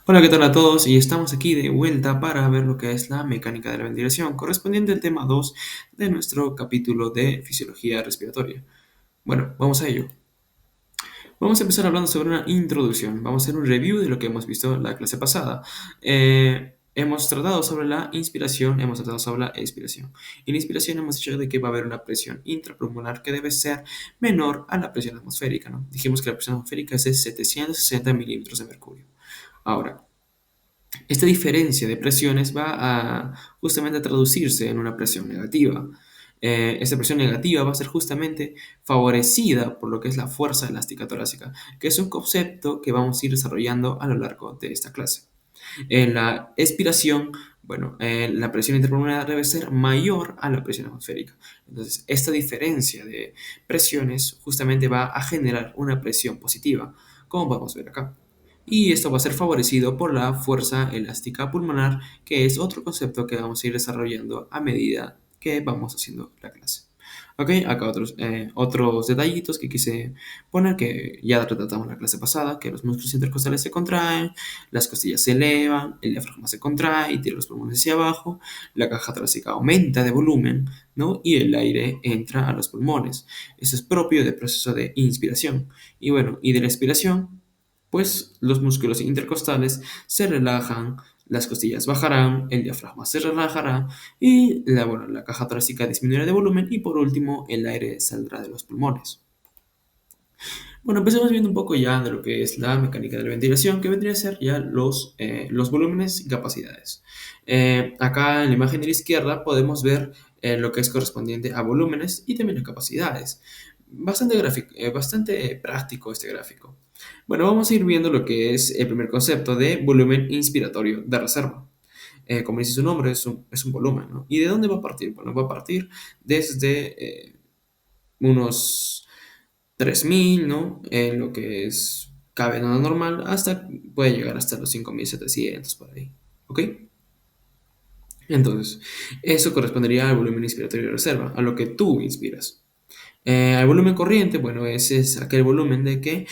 Hola, ¿qué tal a todos? Y estamos aquí de vuelta para ver lo que es la mecánica de la ventilación, correspondiente al tema 2 de nuestro capítulo de fisiología respiratoria. Bueno, vamos a ello. Vamos a empezar hablando sobre una introducción. Vamos a hacer un review de lo que hemos visto en la clase pasada. Hemos tratado sobre la inspiración, hemos tratado sobre la expiración. En la inspiración hemos dicho de que va a haber una presión intrapulmonar que debe ser menor a la presión atmosférica, ¿no? Dijimos que la presión atmosférica es de 760 milímetros de mercurio. Ahora, esta diferencia de presiones va a justamente a traducirse en una presión negativa. Esta presión negativa va a ser justamente favorecida por lo que es la fuerza elástica torácica, que es un concepto que vamos a ir desarrollando a lo largo de esta clase. En la expiración, bueno, la presión interpulmonar debe ser mayor a la presión atmosférica. Entonces, esta diferencia de presiones justamente va a generar una presión positiva, como podemos ver acá. Y esto va a ser favorecido por la fuerza elástica pulmonar, que es otro concepto que vamos a ir desarrollando a medida que vamos haciendo la clase. Ok, acá otros detallitos que quise poner que ya tratamos en la clase pasada, que los músculos intercostales se contraen, las costillas se elevan, el diafragma se contrae y tira los pulmones hacia abajo, la caja torácica aumenta de volumen, ¿no? Y el aire entra a los pulmones. Eso es propio del proceso de inspiración. Y bueno, y de la expiración, pues los músculos intercostales se relajan, las costillas bajarán, el diafragma se relajará y la caja torácica disminuirá de volumen y por último el aire saldrá de los pulmones. Bueno, empecemos viendo un poco ya de lo que es la mecánica de la ventilación, que vendría a ser ya los volúmenes y capacidades. Acá en la imagen de la izquierda podemos ver lo que es correspondiente a volúmenes y también a capacidades. Bastante práctico este gráfico. Bueno, vamos a ir viendo lo que es el primer concepto de volumen inspiratorio de reserva. Como dice su nombre, es un volumen, ¿no? ¿Y de dónde va a partir? Bueno, va a partir desde unos 3000, ¿no? En lo que es cabe nada normal, hasta puede llegar hasta los 5700 por ahí, ¿ok? Entonces, eso correspondería al volumen inspiratorio de reserva, a lo que tú inspiras. Al volumen corriente, bueno, ese es aquel volumen de que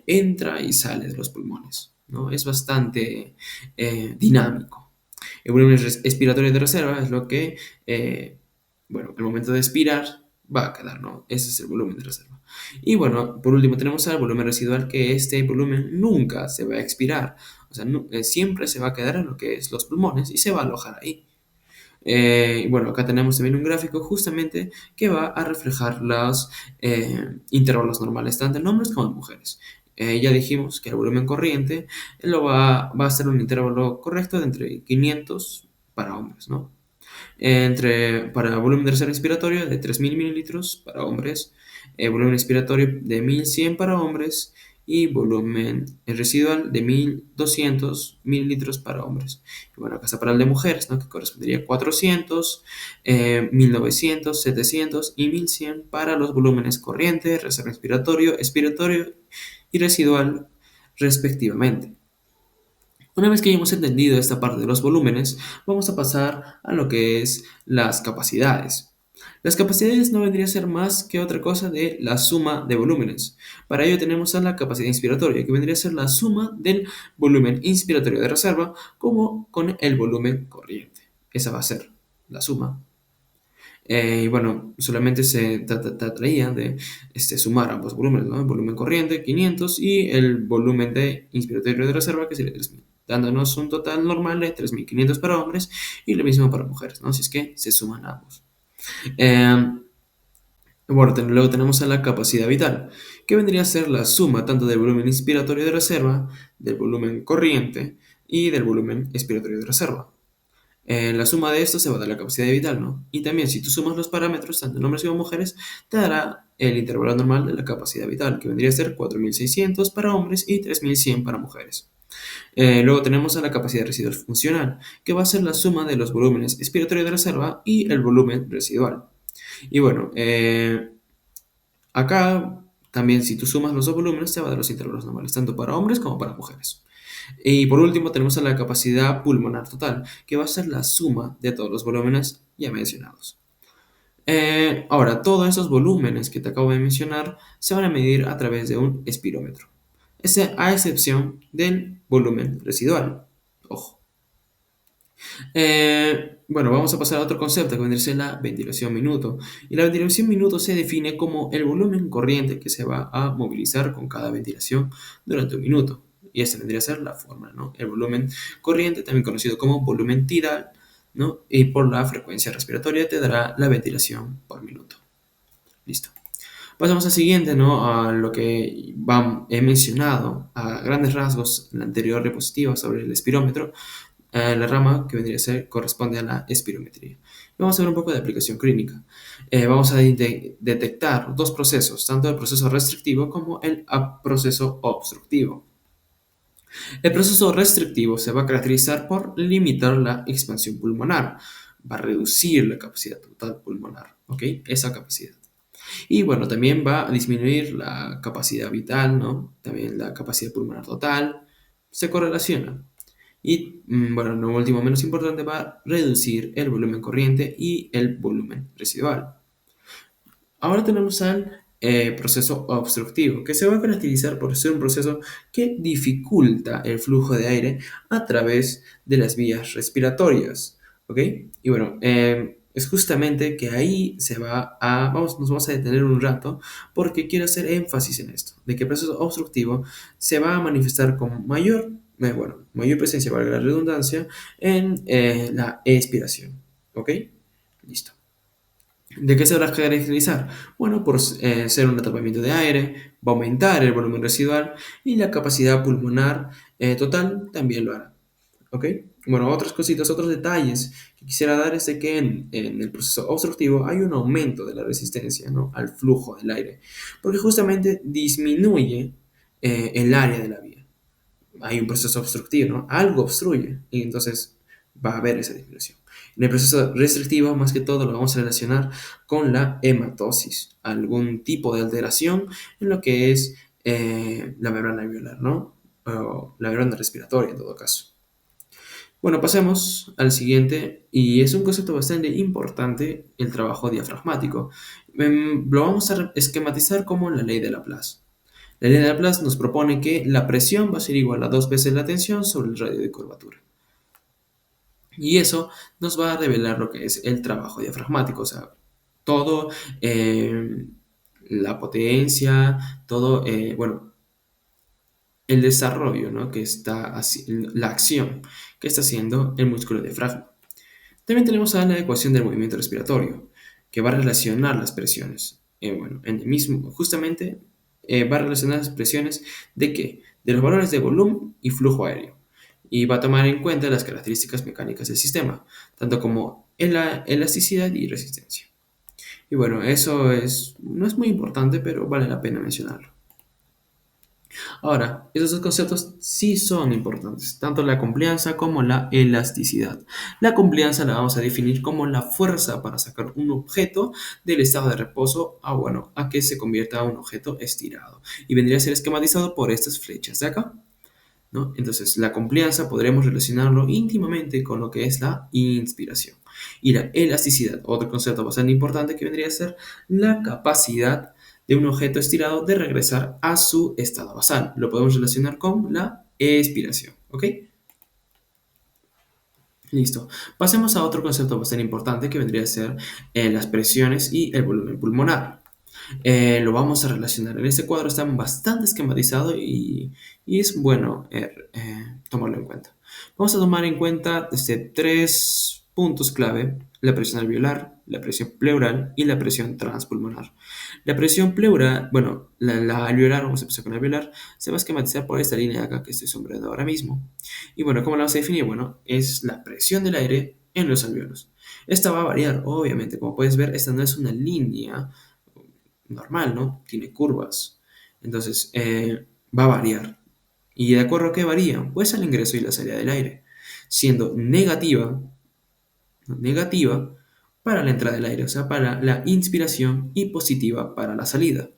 entra y sale de los pulmones, ¿no? Es bastante dinámico. El volumen expiratorio de reserva es lo que, bueno, al momento de expirar va a quedar, ¿no? Ese es el volumen de reserva. Y bueno, por último tenemos al volumen residual, que este volumen nunca se va a expirar. O sea, siempre se va a quedar en lo que es los pulmones y se va a alojar ahí. Y bueno, acá tenemos también un gráfico justamente que va a reflejar los intervalos normales, tanto en hombres como en mujeres. Ya dijimos que el volumen corriente va a ser un intervalo correcto de entre 500 para hombres, ¿no? Para volumen de reserva respiratorio de 3000 mililitros para hombres, volumen respiratorio de 1100 para hombres y volumen residual de 1200 mililitros para hombres. Y bueno, acá está para el de mujeres, ¿no? Que correspondería a 400, 1900, 700 y 1100 para los volúmenes corriente, reserva respiratorio, expiratorio y residual respectivamente. Una vez que hayamos entendido esta parte de los volúmenes, vamos a pasar a lo que es las capacidades. Las capacidades no vendría a ser más que otra cosa de la suma de volúmenes. Para ello tenemos a la capacidad inspiratoria, que vendría a ser la suma del volumen inspiratorio de reserva como con el volumen corriente. Esa va a ser la suma. Y bueno, solamente se trataría de sumar ambos volúmenes, ¿no? El volumen corriente, 500, y el volumen de inspiratorio de reserva, que sería 3000, dándonos un total normal de 3500 para hombres y lo mismo para mujeres, ¿no? Si es que se suman ambos. Eh, bueno, luego tenemos a la capacidad vital, que vendría a ser la suma tanto del volumen inspiratorio de reserva, del volumen corriente y del volumen expiratorio de reserva. La suma de esto se va a dar la capacidad vital, ¿no? Y también si tú sumas los parámetros, tanto en hombres como mujeres, te dará el intervalo normal de la capacidad vital, que vendría a ser 4600 para hombres y 3100 para mujeres. Luego tenemos a la capacidad residual funcional, que va a ser la suma de los volúmenes expiratorio de reserva y el volumen residual. Y bueno, acá también si tú sumas los dos volúmenes, te va a dar los intervalos normales, tanto para hombres como para mujeres. Y por último tenemos a la capacidad pulmonar total, que va a ser la suma de todos los volúmenes ya mencionados. Ahora, todos esos volúmenes que te acabo de mencionar se van a medir a través de un espirómetro. a excepción del volumen residual. Ojo. Bueno, vamos a pasar a otro concepto que vendría a ser la ventilación minuto. Y la ventilación minuto se define como el volumen corriente que se va a movilizar con cada ventilación durante un minuto. Y esta vendría a ser la fórmula, ¿no? El volumen corriente, también conocido como volumen tidal, ¿no? Y por la frecuencia respiratoria te dará la ventilación por minuto. Listo. Pasamos al siguiente, ¿no? A lo que he mencionado a grandes rasgos en la anterior diapositiva sobre el espirómetro. La rama que vendría a ser corresponde a la espirometría. Vamos a ver un poco de aplicación clínica. Vamos a detectar dos procesos, tanto el proceso restrictivo como el proceso obstructivo. El proceso restrictivo se va a caracterizar por limitar la expansión pulmonar, va a reducir la capacidad total pulmonar, ¿ok? Esa capacidad. Y bueno, también va a disminuir la capacidad vital, ¿no? También la capacidad pulmonar total, se correlaciona. Y bueno, no último menos importante, va a reducir el volumen corriente y el volumen residual. Ahora tenemos al proceso obstructivo, que se va a caracterizar por ser un proceso que dificulta el flujo de aire a través de las vías respiratorias. ¿Ok? Y bueno, es justamente que ahí nos vamos a detener un rato porque quiero hacer énfasis en esto, de que el proceso obstructivo se va a manifestar con mayor presencia, valga la redundancia, en la expiración. ¿Ok? Listo. ¿De qué se va a caracterizar? Bueno, por ser un atrapamiento de aire, va a aumentar el volumen residual y la capacidad pulmonar total también lo hará. ¿Ok? Bueno, otras cositas, otros detalles que quisiera dar es de que en el proceso obstructivo hay un aumento de la resistencia, ¿no? Al flujo del aire, porque justamente disminuye el área de la vía. Hay un proceso obstructivo, ¿no? Algo obstruye y entonces va a haber esa disminución. En el proceso restrictivo, más que todo, lo vamos a relacionar con la hematosis, algún tipo de alteración en lo que es la membrana alveolar, ¿no? O la membrana respiratoria en todo caso. Bueno, pasemos al siguiente, y es un concepto bastante importante, el trabajo diafragmático. Lo vamos a esquematizar como la ley de Laplace. La ley de Laplace nos propone que la presión va a ser igual a dos veces la tensión sobre el radio de curvatura. Y eso nos va a revelar lo que es el trabajo diafragmático, o sea, todo, la potencia, todo, bueno, el desarrollo, ¿no? Que está la acción que está haciendo el músculo diafragma. También tenemos a la ecuación del movimiento respiratorio, que va a relacionar las presiones. Bueno, en el mismo, justamente va a relacionar las presiones de qué? De los valores de volumen y flujo aéreo. Y va a tomar en cuenta las características mecánicas del sistema, tanto como elasticidad y resistencia. Y bueno, no es muy importante, pero vale la pena mencionarlo. Ahora, esos dos conceptos sí son importantes, tanto la complianza como la elasticidad. La complianza la vamos a definir como la fuerza para sacar un objeto del estado de reposo a que se convierta a un objeto estirado. Y vendría a ser esquematizado por estas flechas de acá, ¿no? Entonces, la complianza podremos relacionarlo íntimamente con lo que es la inspiración. Y la elasticidad, otro concepto bastante importante que vendría a ser la capacidad de un objeto estirado de regresar a su estado basal. Lo podemos relacionar con la expiración, ¿ok? Listo. Pasemos a otro concepto bastante importante que vendría a ser las presiones y el volumen pulmonar. Lo vamos a relacionar. En este cuadro está bastante esquematizado y es bueno tomarlo en cuenta. Vamos a tomar en cuenta tres puntos clave: la presión alveolar, la presión pleural y la presión transpulmonar. La presión pleural, bueno, la alveolar, vamos a empezar con la alveolar, se va a esquematizar por esta línea de acá que estoy sombreando ahora mismo. Y bueno, ¿cómo la vamos a definir? Bueno, es la presión del aire en los alveolos. Esta va a variar, obviamente, como puedes ver, esta no es una línea normal, ¿no? Tiene curvas. Entonces, va a variar. ¿Y de acuerdo a qué varía? Pues al ingreso y la salida del aire, siendo negativa, ¿no? Negativa para la entrada del aire, o sea, para la inspiración, y positiva para la salida.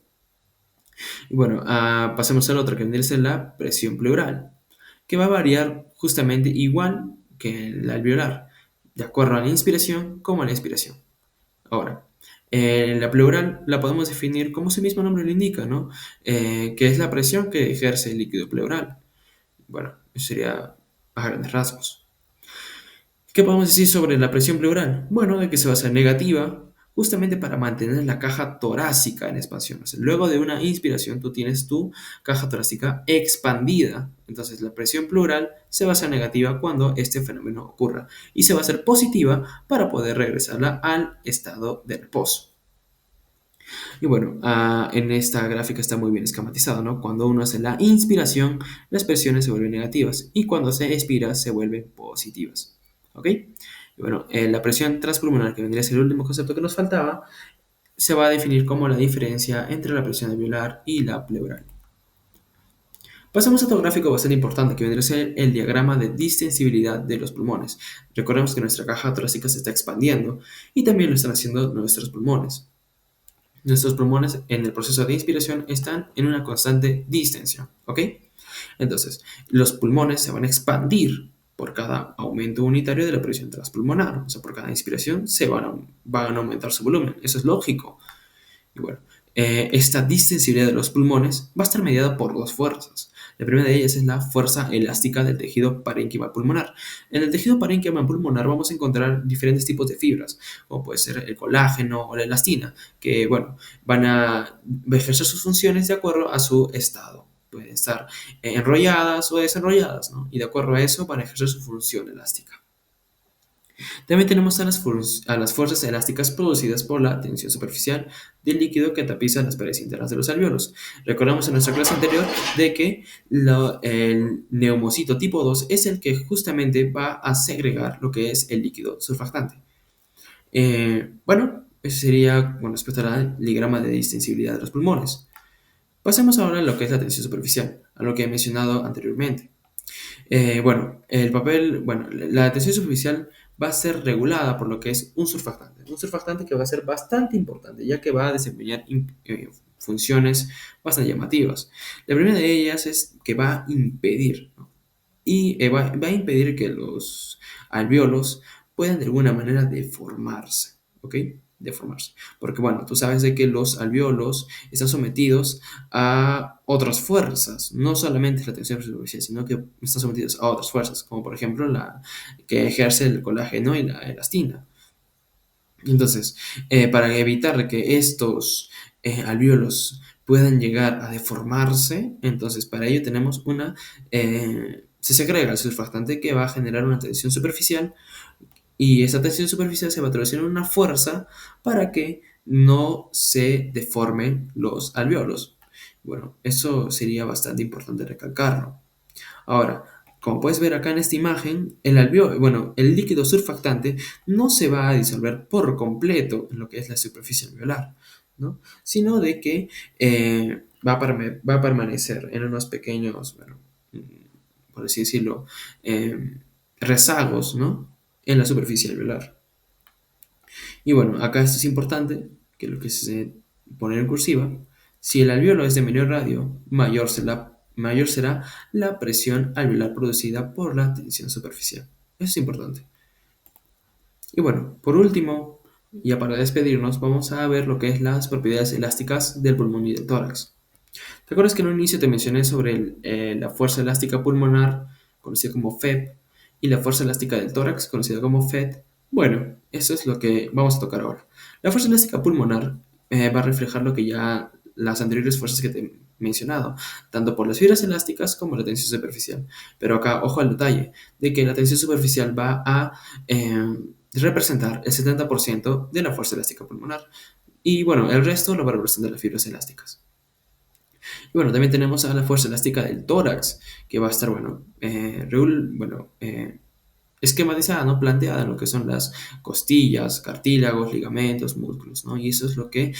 Y bueno, pasemos al otro, que vendría a ser la presión pleural, que va a variar justamente igual que la alveolar, de acuerdo a la inspiración como a la expiración. Ahora, La pleural la podemos definir como su mismo nombre lo indica, ¿no? Que es la presión que ejerce el líquido pleural. Bueno, eso sería a grandes rasgos. ¿Qué podemos decir sobre la presión pleural? Bueno, de que se va a ser negativa justamente para mantener la caja torácica en expansión. O sea, luego de una inspiración tú tienes tu caja torácica expandida. Entonces la presión pleural se va a ser negativa cuando este fenómeno ocurra y se va a ser positiva para poder regresarla al estado de reposo. Y bueno, en esta gráfica está muy bien esquematizado, ¿no? Cuando uno hace la inspiración, las presiones se vuelven negativas y cuando se expira se vuelven positivas. ¿Ok? Y bueno, la presión transpulmonar, que vendría a ser el último concepto que nos faltaba, se va a definir como la diferencia entre la presión alveolar y la pleural. Pasamos a otro gráfico bastante importante que vendría a ser el diagrama de distensibilidad de los pulmones. Recordemos que nuestra caja torácica se está expandiendo y también lo están haciendo nuestros pulmones. Nuestros pulmones en el proceso de inspiración están en una constante distensión, ¿ok? Entonces, los pulmones se van a expandir por cada aumento unitario de la presión transpulmonar. O sea, por cada inspiración van a aumentar su volumen. Eso es lógico. Y bueno, esta distensibilidad de los pulmones va a estar mediada por dos fuerzas. La primera de ellas es la fuerza elástica del tejido parénquimal pulmonar. En el tejido parénquimal pulmonar vamos a encontrar diferentes tipos de fibras, como puede ser el colágeno o la elastina, que bueno, van a ejercer sus funciones de acuerdo a su estado. Pueden estar enrolladas o desenrolladas, ¿no? Y de acuerdo a eso van a ejercer su función elástica. También tenemos a las fuerzas elásticas producidas por la tensión superficial del líquido que tapiza las paredes internas de los alvéolos. Recordamos en nuestra clase anterior de que el neumocito tipo 2 es el que justamente va a segregar lo que es el líquido surfactante. Bueno, eso sería con respecto al diagrama de distensibilidad de los pulmones. Pasemos ahora a lo que es la tensión superficial, a lo que he mencionado anteriormente. Bueno, la tensión superficial va a ser regulada por lo que es un surfactante que va a ser bastante importante, ya que va a desempeñar funciones bastante llamativas. La primera de ellas es que va a impedir, ¿no? Y va a impedir que los alvéolos puedan de alguna manera deformarse, ¿ok? Deformarse. Porque bueno, tú sabes de que los alvéolos están sometidos a otras fuerzas, no solamente la tensión superficial, sino que están sometidos a otras fuerzas, como por ejemplo la que ejerce el colágeno y la elastina. Entonces, para evitar que estos alvéolos puedan llegar a deformarse, entonces para ello tenemos se segrega el surfactante que va a generar una tensión superficial y esa tensión superficial se va a traducir en una fuerza para que no se deformen los alvéolos. Bueno, eso sería bastante importante recalcarlo. Ahora, como puedes ver acá en esta imagen, el líquido surfactante no se va a disolver por completo en lo que es la superficie alveolar, ¿no? Sino de que va a permanecer en unos pequeños, bueno, por así decirlo, rezagos, ¿no? En la superficie alveolar. Y bueno, acá esto es importante, que lo que se pone en cursiva, si el alvéolo es de menor radio, mayor será la presión alveolar producida por la tensión superficial. Eso es importante. Y bueno, por último, ya para despedirnos, vamos a ver lo que es las propiedades elásticas del pulmón y del tórax. ¿Te acuerdas que en un inicio te mencioné sobre la fuerza elástica pulmonar, conocida como FEP, y la fuerza elástica del tórax, conocida como FET? Bueno, eso es lo que vamos a tocar ahora. La fuerza elástica pulmonar va a reflejar lo que ya las anteriores fuerzas que te he mencionado, tanto por las fibras elásticas como la tensión superficial. Pero acá, ojo al detalle, de que la tensión superficial va a representar el 70% de la fuerza elástica pulmonar. Y bueno, el resto lo va a representar las fibras elásticas. Y bueno, también tenemos a la fuerza elástica del tórax, que va a estar, esquematizada, ¿no? Planteada en lo que son las costillas, cartílagos, ligamentos, músculos, ¿no? Y eso es lo que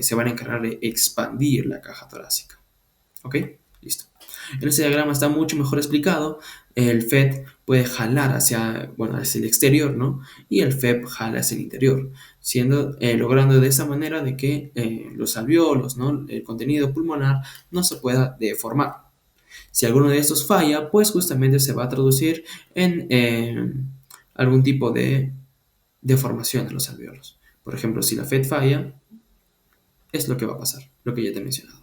se van a encargar de expandir la caja torácica. ¿Ok? Listo. En este diagrama está mucho mejor explicado. El FET puede jalar hacia el exterior, ¿no? Y el FEP jala hacia el interior, logrando de esa manera de que los alvéolos, ¿no? El contenido pulmonar no se pueda deformar. Si alguno de estos falla, pues justamente se va a traducir en algún tipo de deformación de los alvéolos. Por ejemplo, si la FED falla, es lo que va a pasar, lo que ya te he mencionado.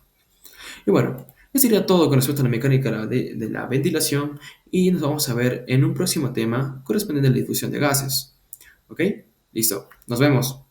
Y bueno, eso sería todo con respecto a la mecánica de la ventilación y nos vamos a ver en un próximo tema correspondiente a la difusión de gases. ¿Ok? Listo, nos vemos.